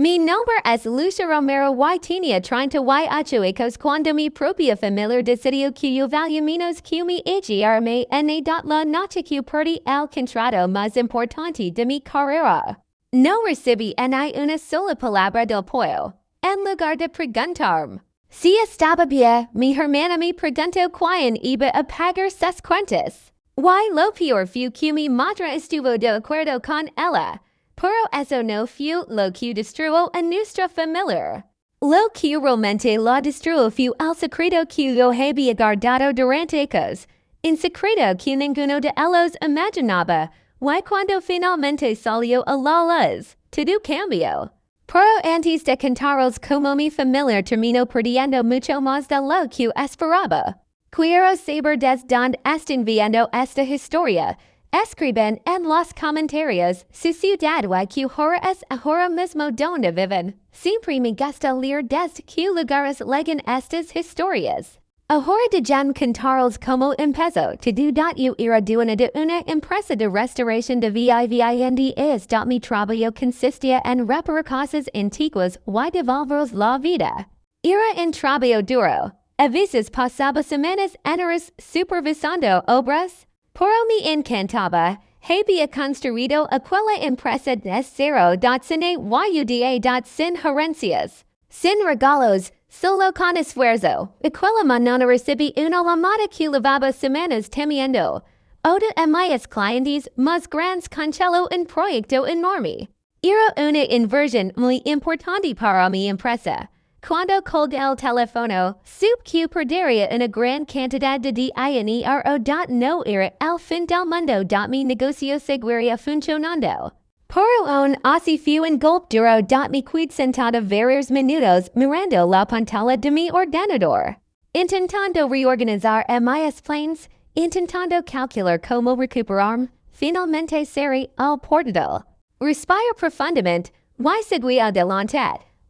Mi nombre es Lucía Romero y tenía 38 años cuando mi propia familia decidió que yo valía menos que mi echarme en la noche que perdí el contrato más importante de mi carrera. No recibí ni una sola palabra de apoyo. En lugar de preguntarme si estaba bien, mi hermana me preguntó quién iba a pagar sus cuentas. Y lo peor fue que mi madre estuvo de acuerdo con ella. Pero eso no fue lo que destruyó a nuestra familia. Lo que realmente lo destruyó fue el secreto que yo había guardado durante años. Un secreto que ninguno de ellos imaginaba. Y cuando finalmente salió a la luz, todo cambió. Pero antes de contaros como mi familia terminó perdiendo mucho más de lo que esperaba. Quiero saber desde dónde están viendo esta historia. Escriben en los comentarios su ciudad y que ahora es ahora mismo donde viven. Siempre me gusta leer desde qué lugares llegan estas historias. Ahora de contaros cómo empezó todo. Yo era dueña de una empresa de restauración de viviendas. Mi trabajo consistía en reparar cosas antiguas y devolverles la vida. Era un trabajo duro. A veces pasaba semanas enteras supervisando obras. Pero me encantaba. Había construido aquella empresa de cero. Sin ayuda. Sin herencias. Sin regalos. Solo con esfuerzo. Aquella mañana recibí una llamada que llevaba semanas temiendo. Oda a mis clientes más grandes cancelo un proyecto enorme. Era una inversión muy importante para mi empresa. Cuando colgué el teléfono, supe que perdería una gran cantidad de dinero. No era el fin del mundo. Mi negocio seguiría funcionando. Pero aún así fue un golpe duro. Me quedé sentada varios minutos mirando la pantalla de mi ordenador. Intentando reorganizar mis planes, intentando calcular cómo recuperarme, finalmente cerré el portal. Respiro profundamente y seguí adelante.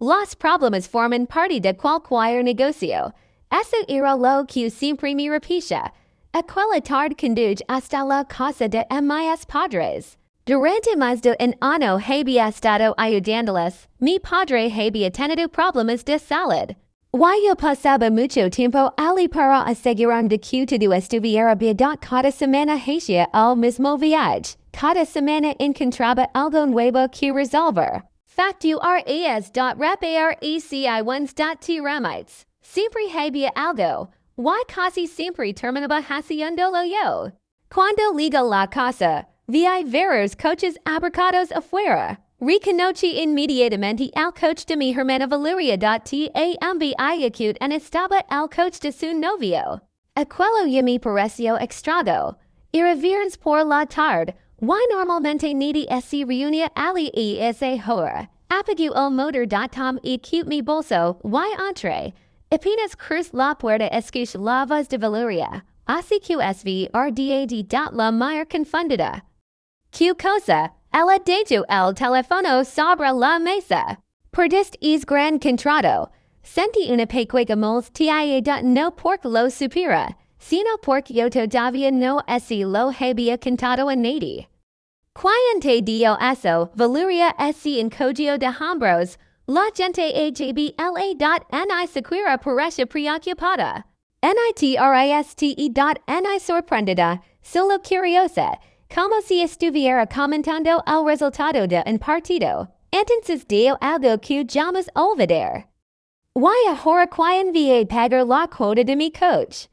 Los problemas forman parte de cualquier negocio. Eso era lo que siempre me repetía. Aquella tarde conduje hasta la casa de mis padres. Durante más de un año había estado ayudándoles. Mi padre había tenido problemas de salud. Y yo pasaba mucho tiempo allí para asegurarme de que todo estuviera bien. Cada semana hacía el mismo viaje. Cada semana encontraba algo nuevo que resolver. Facturas. Reparar trámites. Siempre había algo. Y casi siempre terminaba haciéndolo yo. Cuando llegué a la casa, vi varios coches aparcados afuera. Reconocí inmediatamente al coche de mi hermana Valeria. También acute en estaba el coche de su novio. Aquello ya me pareció extraño. Era viernes por la tarde. Y normalmente nadie se reunía allí a esa hora. Apagó el motor. Y quité mi bolso y entré. Apenas crucé la puerta escuché la voz de Valeria. Así que svrdad. La mayor confundida. ¿Qué cosa? Ella dejó el teléfono sobre la mesa. Perdiste es gran contrato. Sentí una pequeña molestia. No porque lo supiera, sino porque yo todavía no lo había contado a nadie. Cuando dio eso, Valeria se encogió de hombros. La gente ni siquiera parecía preocupada. Ni sorprendida, solo curiosa, como si estuviera comentando el resultado de un partido. Entonces dio algo que jamás olvidar. Y ahora quién va a pagar la cuota de mi coche.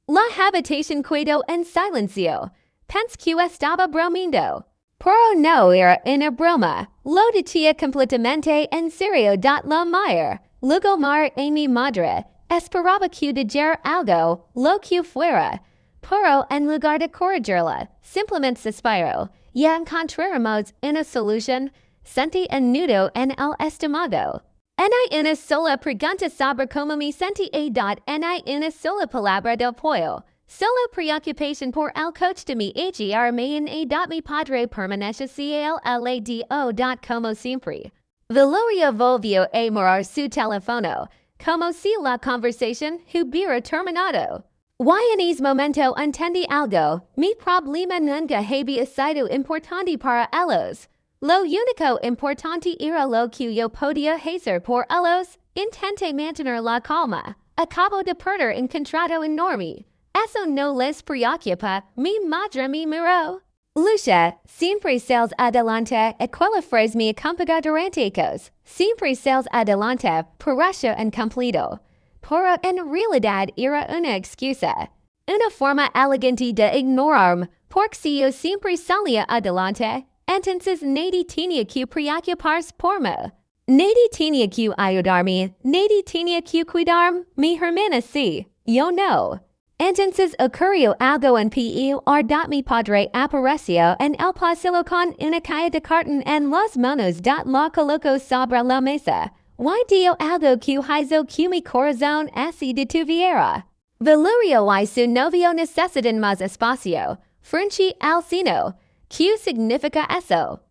La habitación quedó en silencio. Pensé que estaba bromeando. Pero no era una broma. Lo decía completamente en serio. La mayor. Luego mar a mi madre. Esperaba que dijera algo, lo que fuera. Pero en lugar de corregirla, simplemente suspiró. Y encontramos una solución. Sentí un nudo en el estómago. Ni una sola pregunta sobre cómo me sentí. Ni una sola palabra de apoyo. Solo preocupación por el coche de mi hermana. Mi padre permanecía al lado. Como siempre. Valeria volvió a mirar su teléfono, como si la conversación hubiera terminado. Y en ese momento entendí algo. Mi problema nunca había sido importante para ellos. Lo único importante era lo que yo podía hacer por ellos, intenté mantener la calma. Acabo de perder un contrato enorme. Eso no les preocupa, mi madre me miró. Lucía, siempre sales adelante, aquella frase me acompaña durante años. Siempre sales adelante, parece un cumplido. Pero en realidad era una excusa. Una forma elegante de ignorarme, porque si yo siempre salía adelante, entonces nadie tenía que preocuparse por mí. Nadie tenía que ayudarme, nadie tenía que cuidarme, mi hermana sí, yo no. Entonces ocurrió algo en mi padre apareció en el pasillo con una caja de cartón en las manos la colocó sobre la mesa. Y dio algo que hizo que mi corazón se detuviera. Valerio y su novio necesitan más espacio, frente al sino. ¿Qué significa eso?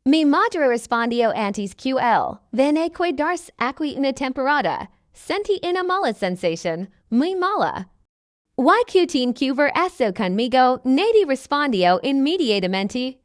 Mi madre respondió antes que él. Ven a quedarse aquí una temporada. Sentí una mala sensación, muy mala. Y tiene que ver eso conmigo, nadie respondió inmediatamente.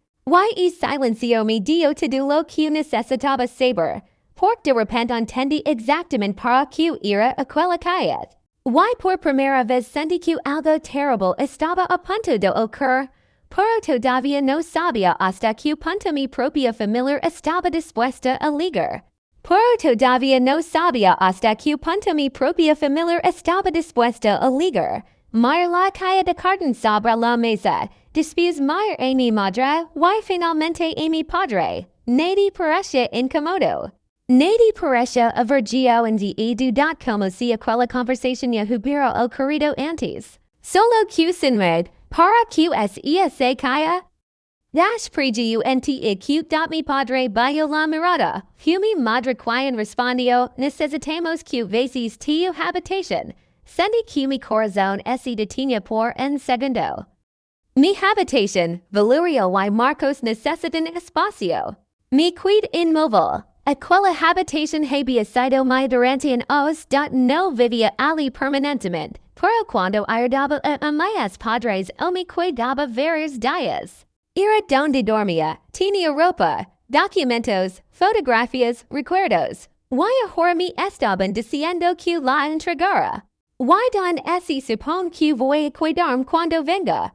Y silencio me dio todo lo que necesitaba saber, porque de repente entendí exactamente para qué era aquella calle. Y por primera vez sentí que algo terrible estaba a punto de ocurrir, pero todavía no sabía hasta qué punto mi propia familia estaba dispuesta a ligar. Pero todavía no sabía hasta qué punto mi propia familia estaba dispuesta a ligar. Mir la caja de cartón sobre la mesa, después mir a mi madre, y finalmente a mi padre. Nadie parece incómodo. Nadie parece avergonzado en de como si aquella conversación ya hubiera ocurrido antes. Solo que sin red, para que esa caja. Dash prejuente mi padre bajo la mirada. Mi madre quien respondió, necesitamos que veces tu habitación. Sentí que mi corazón se detenía por un segundo. Mi habitación, Valerio y Marcos necesitan espacio. Mi quid inmóvil. Aquella habitación había sido mi durante años. No vivía allí permanentemente, pero cuando ayudaba a mis padres o me cuidaba varios días. Era donde dormía, tenía ropa, documentos, fotografías, recuerdos. Y ahora me estaban diciendo que la entregara. Y don se supone que voy a cuidarme cuando venga.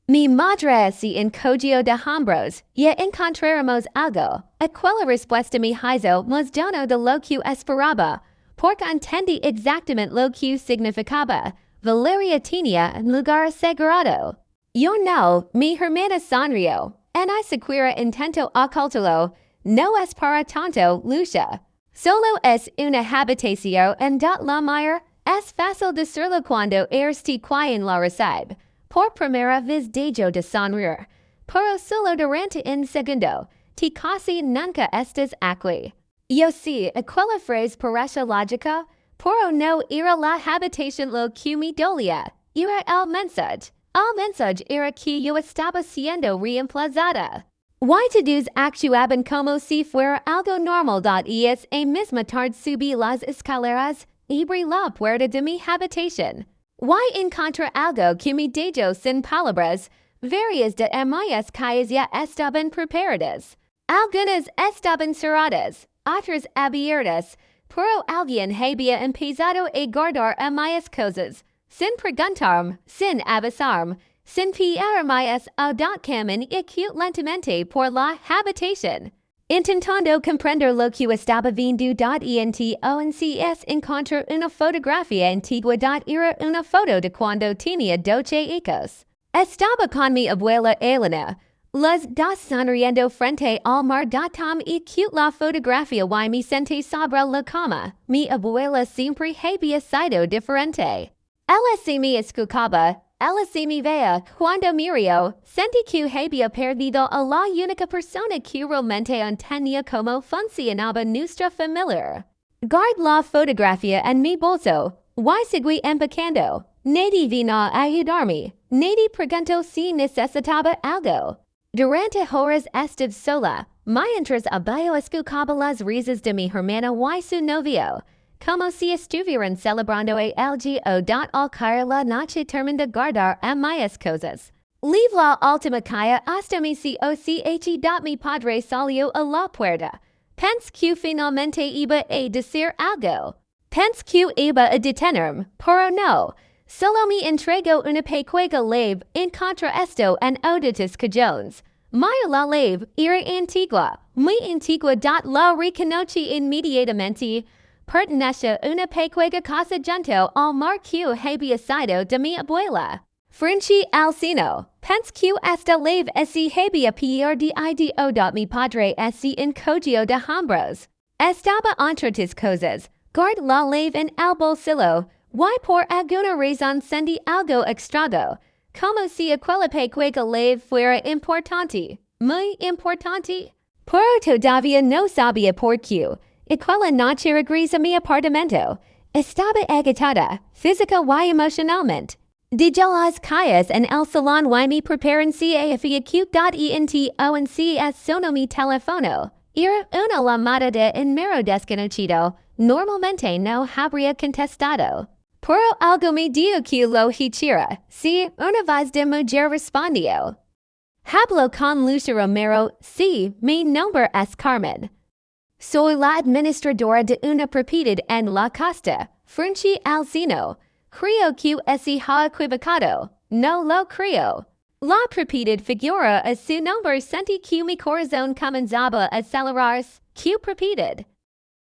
Mi madre se encogió de hombros, ya encontraremos algo. Aquella respuesta me hizo más dono de lo que esperaba, porque entendí exactamente lo que significaba. Valeria tenía un lugar asegurado. Yo no, mi hermana sonrió. En siquiera intento ocultarlo. No es para tanto, Lucía. Solo es una habitación en la mayor. Es fácil decirlo cuando te quien la recibe. Por primera vez dejo de sonreír, pero solo durante un segundo. Te casi nunca estás aquí. Yo sé, aquella frase parece lógica, pero no era la habitación lo que me dolía. Era el mensaje. El mensaje era que yo estaba siendo reemplazada. Y todos actuaban como si fuera algo normal. Es a misma tarde subí las escaleras. Abrí la puerta de mi habitación. Y encontré algo que me dejó sin palabras. Varias de mis calles ya estaban preparadas. Algunas estaban cerradas, otras abiertas, pero alguien había empezado a guardar mis cosas, sin preguntarme, sin avisarme, sin pillarme o caminar lentamente por la habitación. Intentando comprender lo que estaba viendo. Entonces encontré una fotografía antigua. Era una foto de cuando tenía 12 años. Estaba con mi abuela Elena. Las dos sonriendo frente al mar. Tom y cute la fotografía y me senté sobre la cama. Mi abuela siempre había sido diferente. Ella se me escuchaba. Ella se me veía cuando murió. Sentí que había perdido a la única persona que realmente entendía cómo funcionaba nuestra familia. Guard la fotografía en mi bolso. Y seguí empacando. Nadie vino a ayudarme. Nadie preguntó si necesitaba algo. Durante horas estuve sola. Mientras había escuchado las risas de mi hermana y su novio. Como si estuvieran celebrando algo. Al caer la noche terminé de guardar mis cosas. Leave la ultima calle hasta mi mi padre salió a la puerta. Pens que finalmente iba a decir algo. Pens que iba a detenerme, pero no. Solo me entrego una pequeña leve en contra esto en auditus cajones. Maya la leve era antigua, muy antigua la reconocí inmediatamente. Pertenece una pequeña casa junto al mar que había sido de mi abuela. Frente al sino, pens que esta leve esi había perdido mi padre esi en cogio de hombros. Estaba entre tus cosas, guard la leve en el bolsillo. Why por alguna razón sentí algo extraño, como si aquella pequeña leve fuera importante, muy importante. Pero todavía no sabía por qué. Aquella noche regresé a mi apartamento. Estaba agitada, física y emocionalmente. De las calles en el salón y me preparan si había oncs sonó mi teléfono. Era una llamada de un mero desconocido. Normalmente no habría contestado. Pero algo me dio que lo hiciera. Sí, una voz de mujer respondió. Hablo con Lucía Romero, sí, mi nombre es Carmen. Soy la administradora de una propiedad en la costa, frente al sino. Creo que ese ha equivocado. No lo creo. La propiedad figura a su nombre sentí que mi corazón comenzaba a acelerarse. ¿Qué propiedad?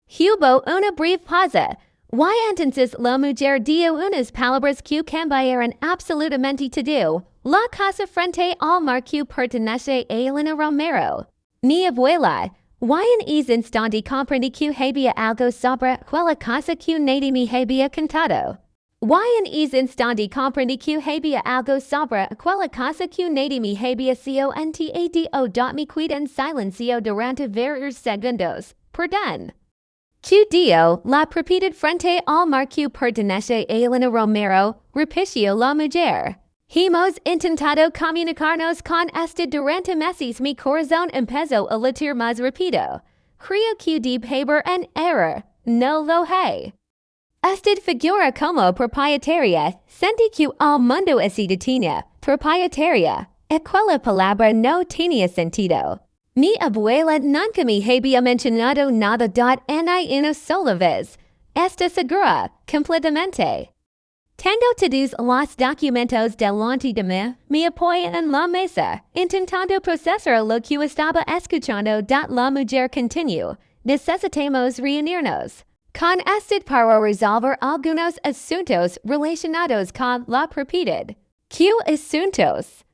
Hubo una breve pausa. Y entonces la mujer dio unas palabras que cambiaron absolutamente todo. La casa frente al mar que pertenece a Elena Romero. Mi abuela. Y en ese instante comprendí que había algo sobre aquella casa que nadie me había contado. Y en ese instante comprendí que había algo sobre aquella casa que nadie me había sido enterado. Me quedé en silencio durante varios segundos. Perdón. Que dio la propiedad frente al mar que pertenece a Elena Romero, repitió la mujer. Hemos intentado comunicarnos con este durante meses. Mi corazón empezó a latir más rápido. Creo que debe haber un error. No lo hay. Esta figura como propietaria. Sentí que al mundo se detenía. Propietaria. Aquella palabra no tenía sentido. Mi abuela nunca me había mencionado nada ni una sola vez. Está segura, completamente. Tengo todos los documentos delante de mí. Me apoyé en la mesa, intentando procesar lo que estaba escuchando. La mujer continuó. Necesitamos reunirnos con usted para resolver algunos asuntos relacionados con la propiedad. ¿Qué asuntos?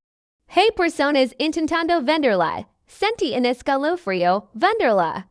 Hay personas intentando venderla. Sentí en escalofrío venderla.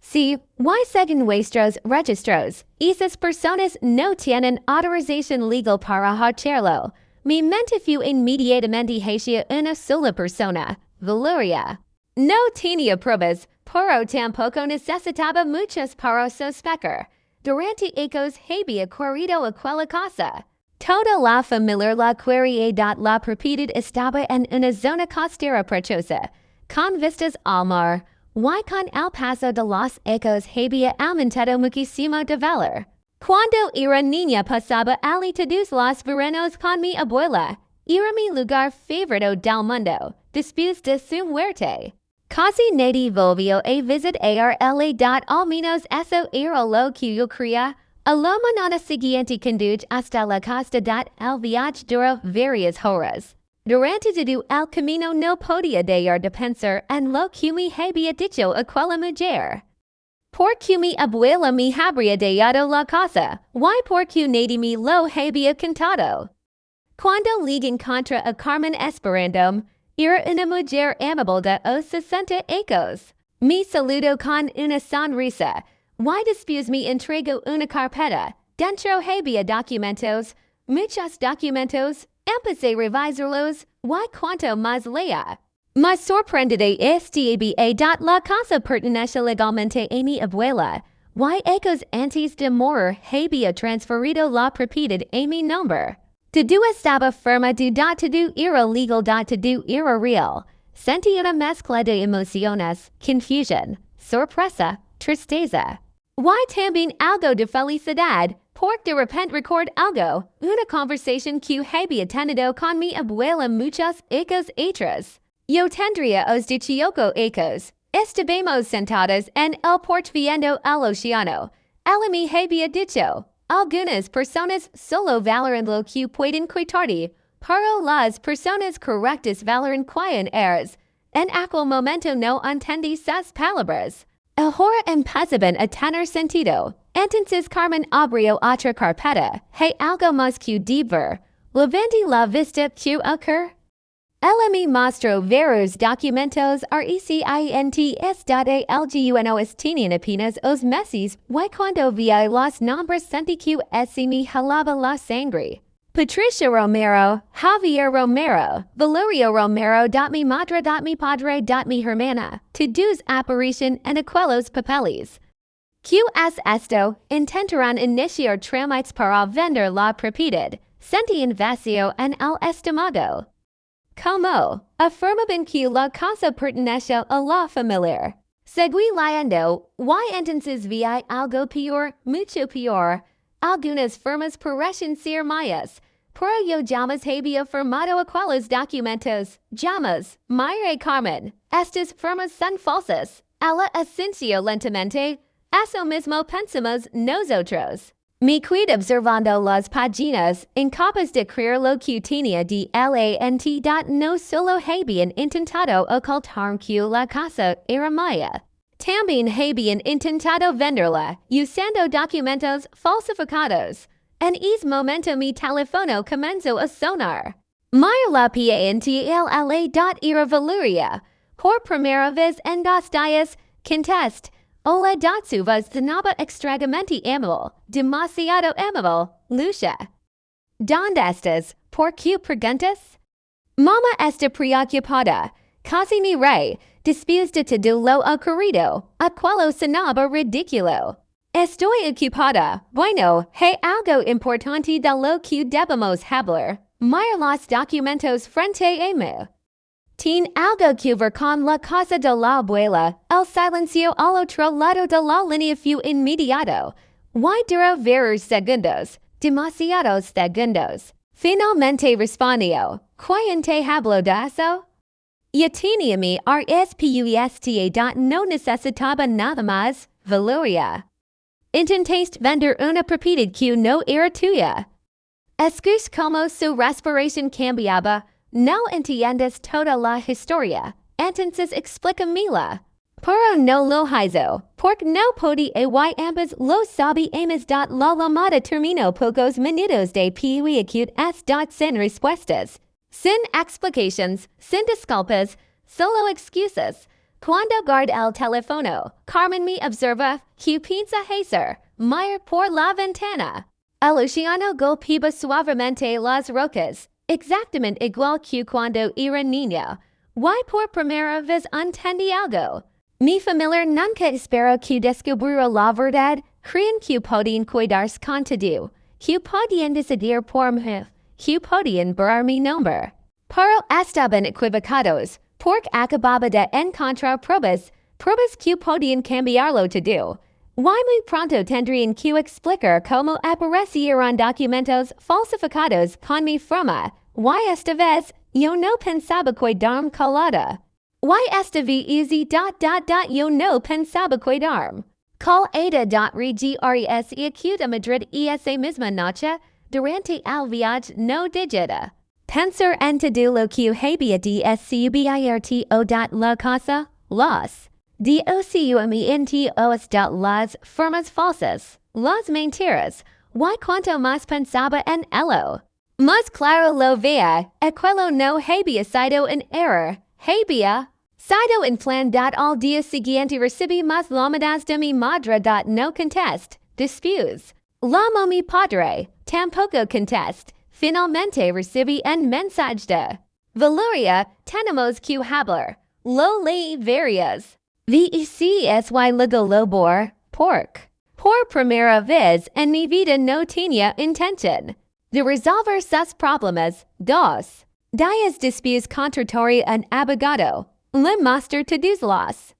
Si, y según vuestros registros, esas personas no tienen autorización legal para hacerlo. Mi mente fue inmediatamente hacia una sola persona, Valeria. No tenía pruebas, pero tampoco necesitaba muchas para sospechar. Durante años había corrido aquella casa. Toda la familia la quería. La propiedad estaba en una zona costera prechosa, con vistas al mar. Y con el paso de los ecos había aumentado muchísimo de valor. Cuando era niña pasaba allí todos los veranos con mi abuela. Era mi lugar favorito del mundo, después de su muerte. Casi nadie volvió a visitar al menos eso era lo que yo creía. A la mañana siguiente conduje hasta la costa. El viaje duró varias horas. Durante todo el camino no podía dejar de pensar en lo que me había dicho aquella mujer. Porque mi abuela me habría dejado la casa, y porque nadie me lo había contado. Cuando le encontré a Carmen esperándome, era una mujer amable de 60 años. Me saludó con una sonrisa, y después me entregó una carpeta. Dentro había documentos, muchos documentos. Empecé a revisarlos, y cuanto más leía, más sorprendida estaba. La casa pertenece legalmente a mi abuela, y años antes de morir había transferido la propiedad a mi nombre. Todo estaba firme. Todo era legal. Todo era real. Sentí una mezcla de emociones, confusión, sorpresa, tristeza. Why también algo de felicidad, porque de repente record algo, una conversación que había tenido con mi abuela muchos ecos atrás. Yo tendría os dicho ecos. Estuvimos sentados en el porche viendo el océano. Ella me había dicho, algunas personas solo valoran lo que pueden quitarse, pero las personas correctas valoran quien eres. En aquel momento no entendí sus palabras. Ahora empezaban a tener sentido. Entonces Carmen abrió otra carpeta. Hay algo más que deber. ¿Lo vendí la vista que ocurre? Ella me mostró varios documentos recentes tenían apenas os meses y cuando vi los nombres sentí que me jalaba la sangre. Patricia Romero, Javier Romero, Valerio Romero. Mi madre. Mi padre. Mi hermana. Todos aparecen en aquellos papeles. ¿Qué es esto? Intentarán iniciar trámites para vender la propiedad. Sentí en vacío en el estómago. Como afirmaban que la casa pertenece a la familia. Seguí leyendo, y entonces vi algo peor, mucho peor. Algunas firmas parecen ser mayas, pero yo jamás había firmado aquellos documentos. Jamás, Mayre Carmen, estas firmas son falsas. Ella asintió lentamente. Eso mismo pensamos nosotros. Me quedé observando las páginas, incapaz de creer lo que tenía de lent. No solo habían intentado ocultar que la casa era mía. También habían intentado venderla, usando documentos falsificados. En ese momento mi teléfono comenzó a sonar. Mira la era Valeria. Por primera vez en 2 días, contest. Hola su voz sonaba extremadamente amable, demasiado amable, Lucia. ¿Dónde estás? ¿Por qué preguntas? Mamá está preocupada. Casi ni rey, después de todo lo ocurrido, aquello sonaba ridículo. Estoy ocupada. Bueno, hay algo importante de lo que debemos hablar. Mira los documentos frente a mí. Tiene algo que ver con la casa de la abuela. El silencio al otro lado de la línea fue inmediato. Y duró varios segundos. Demasiados segundos. Finalmente respondió. ¿Quién te habló de eso? Ya tenía mi respuesta. No necesitaba nada más, Valeria. Intentaste vender una propiedad que no era tuya. Escuché como su respiración cambiaba. No entiendes toda la historia, entonces explícamela. Pero no lo hizo, porque no podía y ambas lo sabíamos. La llamada terminó pocos minutos después. Sin respuestas, sin explicaciones, sin disculpas, solo excuses. Cuando guardé el teléfono, Carmen me observa, que piensa hacer, mira por la ventana. El océano golpeaba suavemente las rocas. Exactamente igual que cuando era niña. Y por primera vez entendí algo. Mi familia nunca esperó que descubriera la verdad. Creían que podían cuidarse con todo, que podían decidir por mí, que podían borrar mi nombre. Pero estaban equivocados, porque acababa de encontrar pruebas que podían cambiarlo todo. Y muy pronto tendrían que explicar cómo aparecieron documentos falsificados con mi firma. Y esta vez, yo no pensaba quedarme calada. Y esta vez, yo no pensaba quedarme. Regres y acuda Madrid esa misma noche, durante el viaje no digita. Pensar en todo lo que había de descubierto. La casa, los documentos. Las firmas falsas, las mentiras. Y cuanto más pensaba en ello, más claro lo veía. Aquello no había sido un error. Había sido en plan. Al día siguiente recibí más llamadas de mi madre. No contest. Después, llamó mi padre. Tampoco contest. Finalmente recibí un mensaje de Valeria. Tenemos que hablar. Lo leí varias veces y luego lo borré. Por primera vez en mi vida no tenía intención de resolver sus problemas. 2 días después contraté un abogado. Le mostré todos los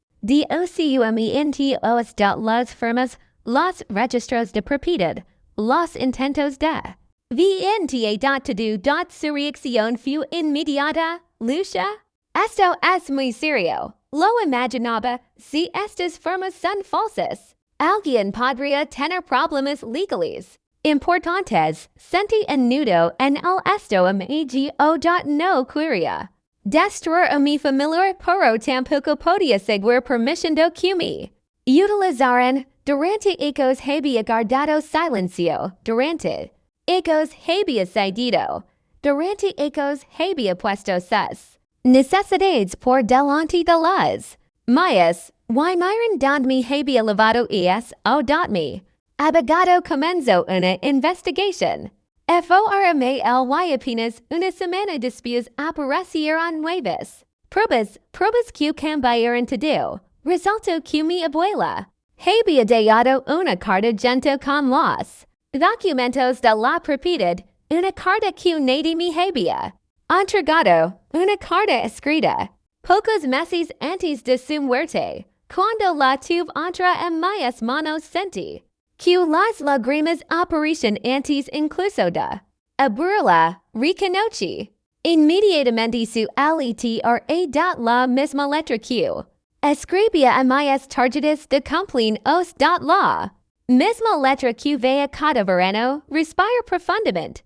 documentos. Las firmas los registros de propiedad, los intentos de venta su reacción fue inmediata, Lucia. Esto es muy serio. Lo imaginaba si estas firmas son falsas. Alguien podría tener problemas legales importantes. Senti en nudo en el esto amigo. No quería destruir a mi familia, pero tampoco podía seguir permitiendo que me utilizaran. Durante ecos había guardado silencio. Durante ecos había cedido. Durante ecos había puesto sus necesidades por delante de las mías. Y miran donde me había lavado me abogado comenzó una investigación. Formal apenas una semana después aparecieron nuevas pruebas que cambiaron todo. Resultó que mi abuela había dejado una carta junto con los documentos de la propiedad, una carta que nadie me había entregado, una carta escrita pocos meses antes de su muerte. Cuando la tuve entre en mis manos sentí que las lágrimas aparecían antes incluso de abrirla. Reconocí inmediatamente su letra de la misma letra que escribía a mis tarjetas de cumpleaños de la misma letra que veía cada verano. Respiro profundamente.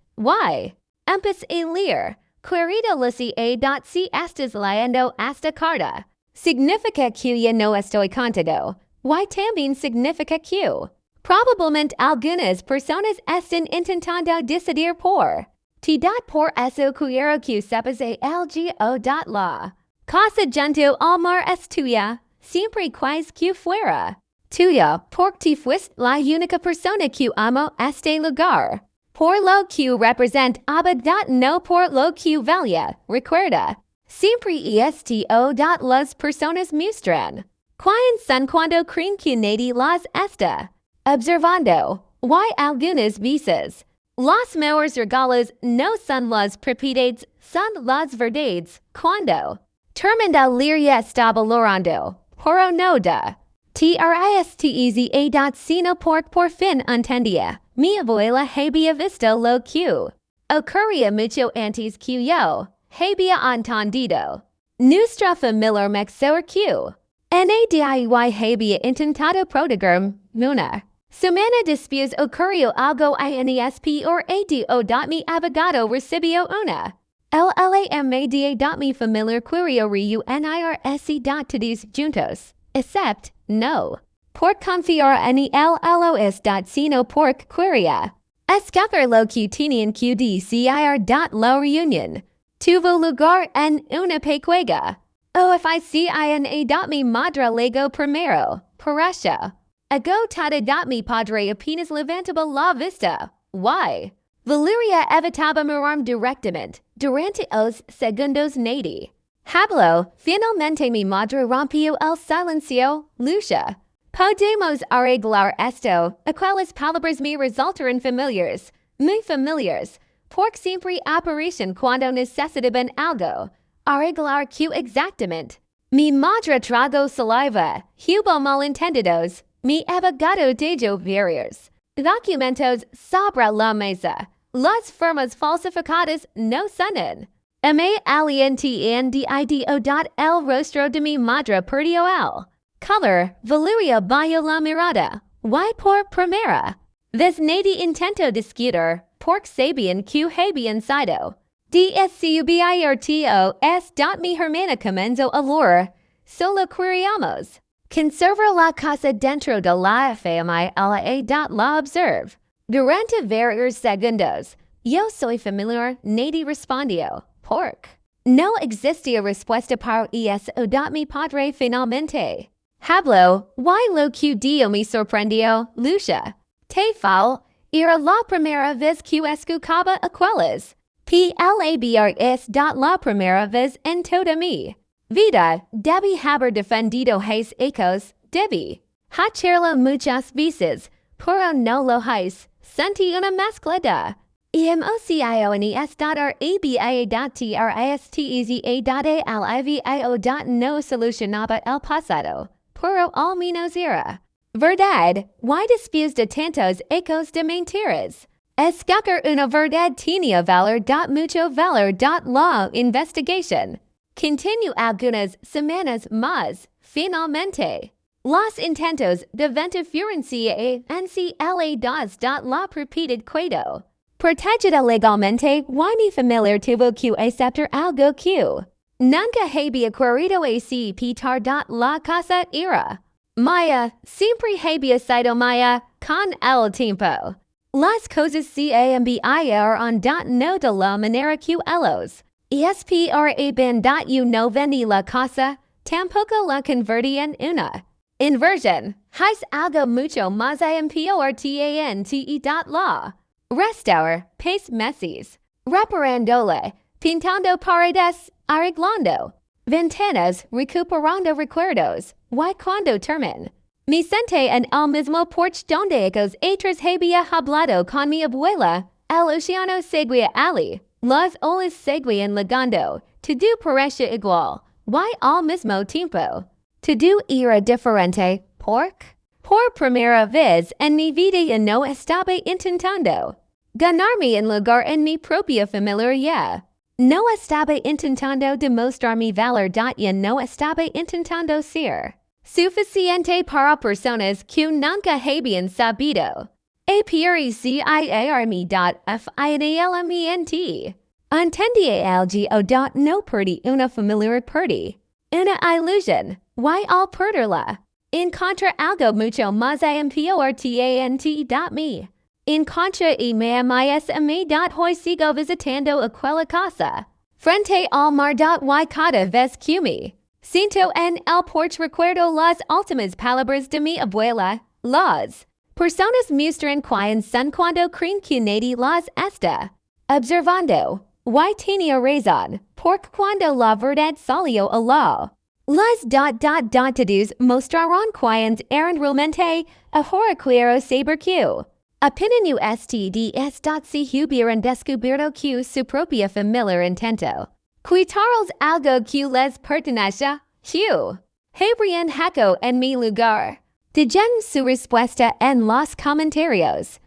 Empecé a leer. Querido Lucía, si estás leyendo esta carta, significa que ya no estoy contigo. También significa que probablemente algunas personas están intentando decidir por ti. Por eso quiero que sepas algo de la casa junto al mar es tuya, siempre quis que fuera tuya, porque fuiste la única persona que amo este lugar. Por lo que representa no por lo que valía. Recuerda, siempre esto de las personas muestran quién son cuando creen que nadie las está observando. Algunas veces, los mejores regalos no son las propiedades, son las verdades. Cuando termina leer estaba valorando, pero no da. Sino por fin entendía. Mi abuela había visto lo que ocurría mucho antes que yo había entendido. Nuestra familia mejor que había intentado proteger una semana después ocurrió algo inesperado. Mi abogado recibió una LLAMADA. Mi familia quería reunirse todos juntos, except no por confiar en LLOS. Sino por quería escoger lo que tenían que decir. La reunión tuvo lugar en una pequeña oficina. Mi madre llegó primero. Por eso, agotada. Mi padre apenas levantaba la vista. Valeria evitaba mirar directamente durante os segundos nadie habló. Finalmente mi madre rompió el silencio. Lucia, podemos arreglar esto. Aquellas palabras me resultaron familiares, muy familiares, porque siempre aparecen cuando necesitaban algo. Arreglar que exactamente. Mi madre tragó saliva. Hubo malentendidos. Mi abogado dejó varios documentos sobre la mesa. Las firmas falsificadas no son. Me alientendido. El rostro de mi madre perdió el color. Valeria bajó la mirada. Por primera vez nadie intentó discutir, porque sabían que habían sido descubiertos. Mi hermana comenzó a hablar. Solo queríamos conservar la casa dentro de la familia. La observe durante varios segundos. Yo soy familiar. Nadie respondió. Porque no existía respuesta para eso. Mi padre finalmente habló. Lo que dio me sorprendió. Lucia, te fal. Era la primera vez que escuchaba aquellas palabras. La primera vez en toda mi vida. Debí haber defendido his ecos. Debí hacerlo muchas veces, pero no lo hice. Sentí una mezcla de emociones. No solucionaba el pasado, pero al menos era Verdad, why disputes de tantos ecos de mentiras? Escacar una verdad tenía valor. Mucho valor. La investigation. Continue algunas semanas más. Finalmente. Los intentos de venta furancia en la repeated cuando. Protegida legalmente, y mi familiar tuvo que aceptar algo que nunca había querido aceptar. La casa era Maya, siempre había sido Maya, con el tiempo. Las cosas cambiaron. No de la manera que ellos esperaban. No vendí la casa, tampoco la convertí en una inversión. Es algo mucho más importante. La restaurar país meses, reparándole, pintando paredes, arreglando ventanas, recuperando recuerdos. Cuando termine, me senté en el mismo porche donde otros había hablado con mi abuela. El océano seguía allí, las olas seguían llegando, todo parecía igual, al mismo tiempo. Todo era diferente, por primera vez en mi vida no estaba intentando ganarme un lugar en mi propia familia. No estaba intentando demostrar mi valor. No estaba intentando ser suficiente para personas que nunca habían sabido apreciarme. Finalmente, entendía algo. No perdí una familiar, perdí una ilusión. Al perderla, encontré algo mucho más importante. Me encontré y me amas a mí. Hoy sigo visitando aquella casa frente al mar. Cada vez que me siento en el porche recuerdo las últimas palabras de mi abuela. Las personas muestran quién son cuando creen que nadie las está observando. Tenía razón, porque cuando la verdad salió a la las todos mostraron quiénes eran realmente. Ahora quiero saber que opinión ustedes. Si hubieran descubierto que su propia familia intento quitarles algo que les pertenece, habrían hecho en mi lugar. Dejen su respuesta en los comentarios.